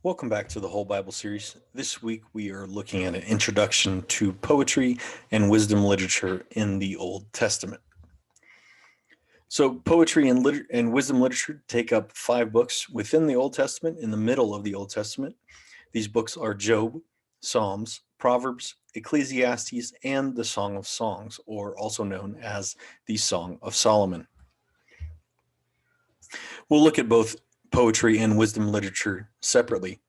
Welcome back to the Whole Bible series. This week we are looking at an introduction to poetry and wisdom literature in the Old Testament. So, poetry and wisdom literature take up 5 books within the Old Testament, in the middle of the Old Testament. These books are Job, Psalms, Proverbs, Ecclesiastes, and the Song of Songs, or also known as the Song of Solomon. We'll look at both poetry and wisdom literature separately.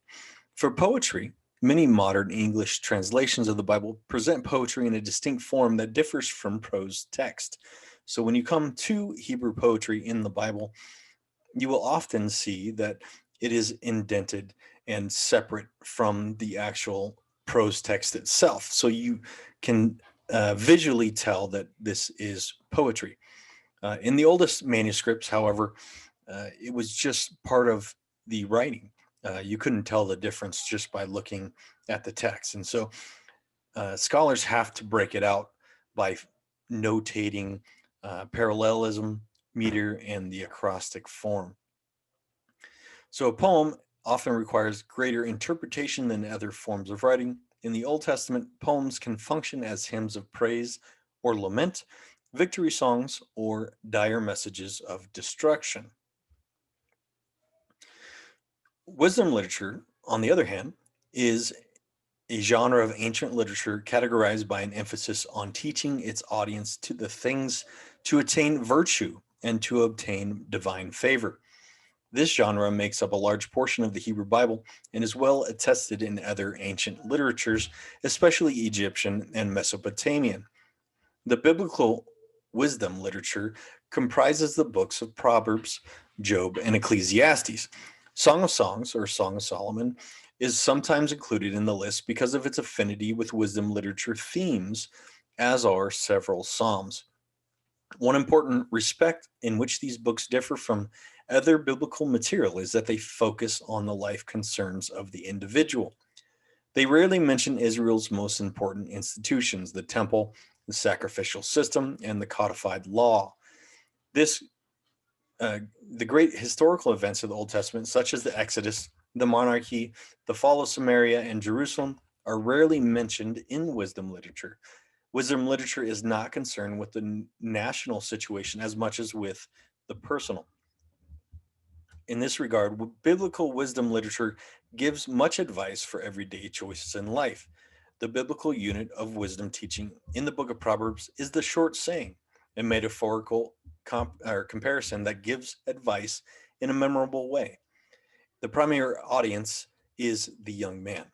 For poetry, many modern English translations of the Bible present poetry in a distinct form that differs from prose text. So when you come to Hebrew poetry in the Bible, you will often see that it is indented and separate from the actual prose text itself. So you can visually tell that this is poetry. In the oldest manuscripts, however, it was just part of the writing. You couldn't tell the difference just by looking at the text. And so scholars have to break it out by notating parallelism, meter, and the acrostic form. So a poem often requires greater interpretation than other forms of writing. In the Old Testament, poems can function as hymns of praise or lament, victory songs, or dire messages of destruction. Wisdom literature, on the other hand, is a genre of ancient literature categorized by an emphasis on teaching its audience to the things to attain virtue and to obtain divine favor. This genre makes up a large portion of the Hebrew Bible and is well attested in other ancient literatures, especially Egyptian and Mesopotamian. The biblical wisdom literature comprises the books of Proverbs, Job, and Ecclesiastes. Song of Songs, or Song of Solomon, is sometimes included in the list because of its affinity with wisdom literature themes, as are several Psalms. One important respect in which these books differ from other biblical material is that they focus on the life concerns of the individual. They rarely mention Israel's most important institutions, the temple, the sacrificial system, and the codified law. This the great historical events of the Old Testament, such as the Exodus, the monarchy, the fall of Samaria, and Jerusalem, are rarely mentioned in wisdom literature. Wisdom literature is not concerned with the national situation as much as with the personal. In this regard, biblical wisdom literature gives much advice for everyday choices in life. The biblical unit of wisdom teaching in the book of Proverbs is the short saying, a metaphorical comparison that gives advice in a memorable way. The primary audience is the young man.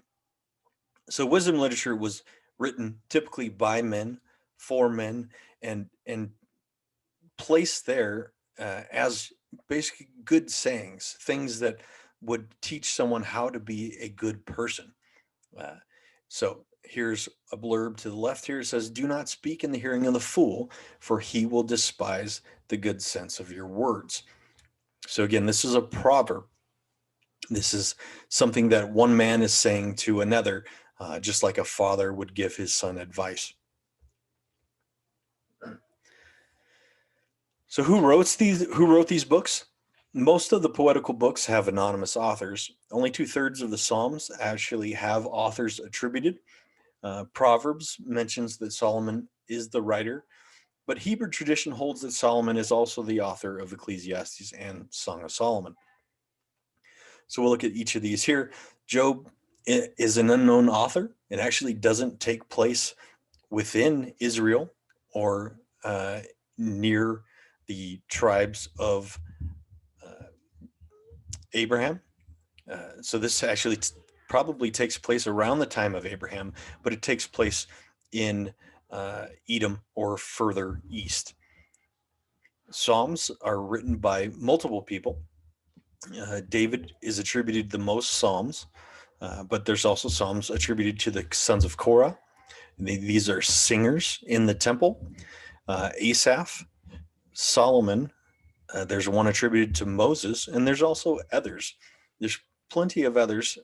So wisdom literature was written typically by men, for men, and placed there as basically good sayings, things that would teach someone how to be a good person. Uh, so here's a blurb to the left here. It says, "Do not speak in the hearing of the fool, for he will despise the good sense of your words." So again, this is a proverb. This is something that one man is saying to another, just like a father would give his son advice. So who wrote these books? Most of the poetical books have anonymous authors. Only 2/3 of the Psalms actually have authors attributed. Proverbs mentions that Solomon is the writer, but Hebrew tradition holds that Solomon is also the author of Ecclesiastes and Song of Solomon. So we'll look at each of these here. Job is an unknown author. It actually doesn't take place within Israel or near the tribes of Abraham. So this actually probably takes place around the time of Abraham, but it takes place in Edom or further east. Psalms are written by multiple people. David is attributed the most Psalms, but there's also Psalms attributed to the sons of Korah. These are singers in the temple. Asaph, Solomon, there's one attributed to Moses, and there's also others. There's plenty of others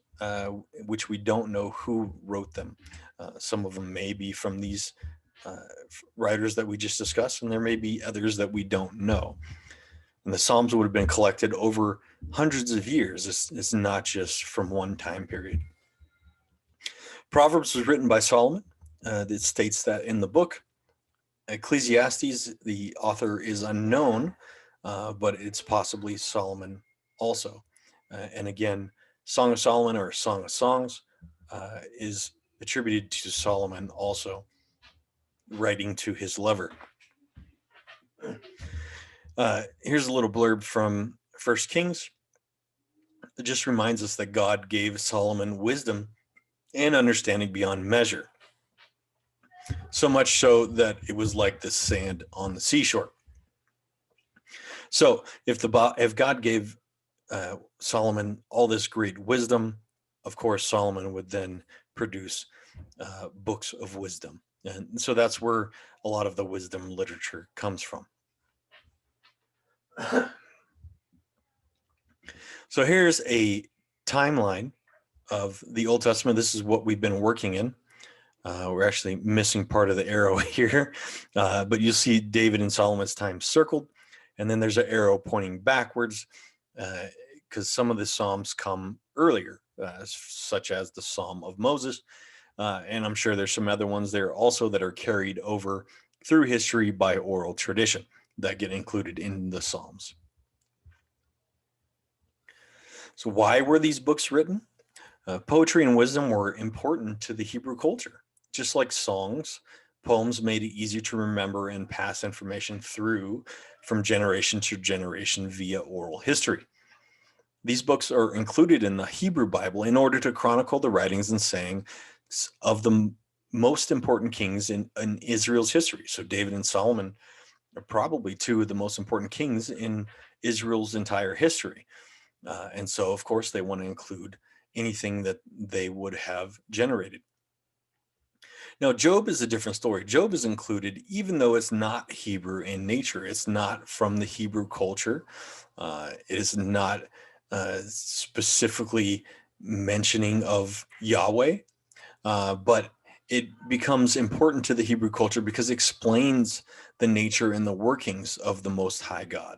which we don't know who wrote them. Some of them may be from these writers that we just discussed, and there may be others that we don't know. And the Psalms would have been collected over hundreds of years. It's not just from one time period. Proverbs was written by Solomon. It states that in the book. Ecclesiastes, the author is unknown, but it's possibly Solomon also. And again, Song of Solomon or Song of Songs is attributed to Solomon also, writing to his lover. Here's a little blurb from First Kings. It just reminds us that God gave Solomon wisdom and understanding beyond measure. So much so that it was like the sand on the seashore. So if God gave Solomon all this great wisdom, of course, Solomon would then produce books of wisdom. And so that's where a lot of the wisdom literature comes from. So here's a timeline of the Old Testament. This is what we've been working in. We're actually missing part of the arrow here, but you'll see David and Solomon's time circled, and then there's an arrow pointing backwards because some of the Psalms come earlier, such as the Psalm of Moses, and I'm sure there's some other ones there also that are carried over through history by oral tradition that get included in the Psalms. So why were these books written? Poetry and wisdom were important to the Hebrew culture. Just like songs, poems made it easier to remember and pass information through from generation to generation via oral history. These books are included in the Hebrew Bible in order to chronicle the writings and sayings of the most important kings in Israel's history. So David and Solomon are probably two of the most important kings in Israel's entire history. And so, of course, they want to include anything that they would have generated. Now, Job is a different story. Job is included, even though it's not Hebrew in nature. It's not from the Hebrew culture. It is not specifically mentioning of Yahweh, but it becomes important to the Hebrew culture because it explains the nature and the workings of the Most High God.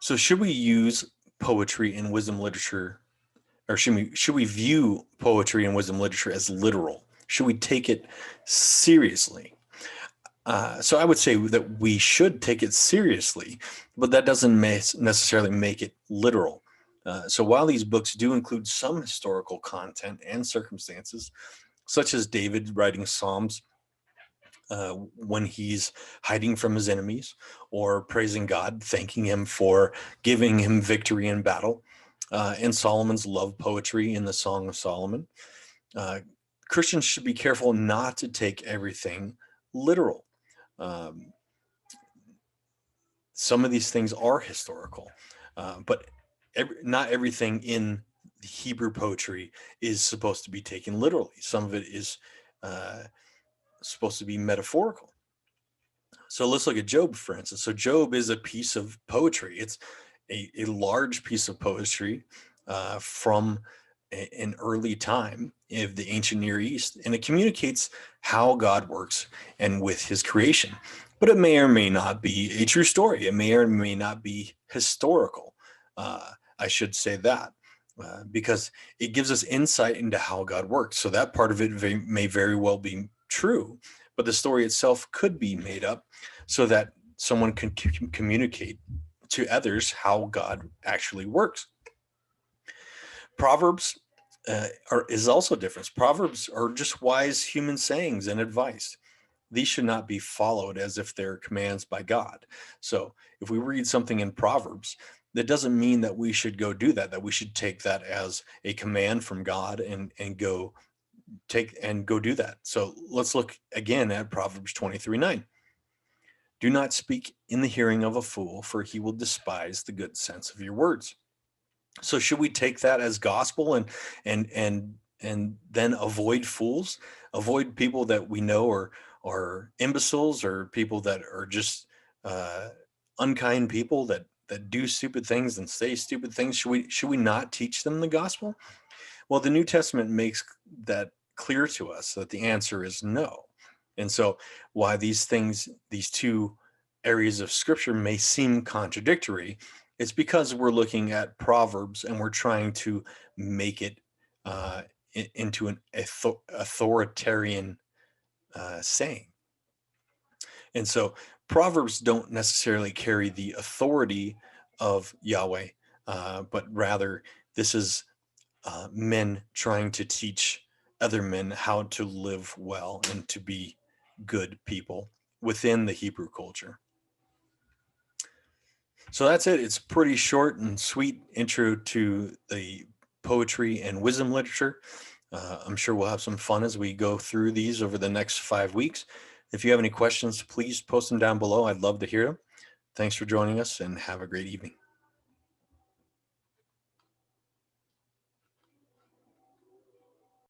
So should we use poetry and wisdom literature, or should we view poetry and wisdom literature as literal? Should we take it seriously? So I would say that we should take it seriously, but that doesn't necessarily make it literal. So while these books do include some historical content and circumstances, such as David writing Psalms when he's hiding from his enemies, or praising God, thanking him for giving him victory in battle, and Solomon's love poetry in the Song of Solomon, Christians should be careful not to take everything literal. Some of these things are historical, but not everything in Hebrew poetry is supposed to be taken literally. Some of it is supposed to be metaphorical. So let's look at Job, for instance. So Job is a piece of poetry. It's a large piece of poetry from an early time of the ancient Near East, and it communicates how God works and with his creation. But it may or may not be a true story. It may or may not be historical. I should say that. Because it gives us insight into how God works. So that part of it may very well be true, but the story itself could be made up so that someone can communicate to others how God actually works. Proverbs is also different. Proverbs are just wise human sayings and advice. These should not be followed as if they're commands by God. So if we read something in Proverbs, that doesn't mean that we should go do that we should take that as a command from God and go do that. So let's look again at Proverbs 23:9. Do not speak in the hearing of a fool, for he will despise the good sense of your words. So should we take that as gospel and then avoid fools, avoid people that we know are imbeciles, or people that are just unkind people that do stupid things and say stupid things? Should we not teach them the gospel? Well, the New Testament makes that clear to us that the answer is no. And so why these things, these two areas of scripture may seem contradictory, it's because we're looking at Proverbs and we're trying to make it into an authoritarian saying. And so Proverbs don't necessarily carry the authority of Yahweh, but rather this is men trying to teach other men how to live well and to be good people within the Hebrew culture. So that's it. It's pretty short and sweet intro to the poetry and wisdom literature. I'm sure we'll have some fun as we go through these over the next 5 weeks. If you have any questions, please post them down below. I'd love to hear them. Thanks for joining us and have a great evening.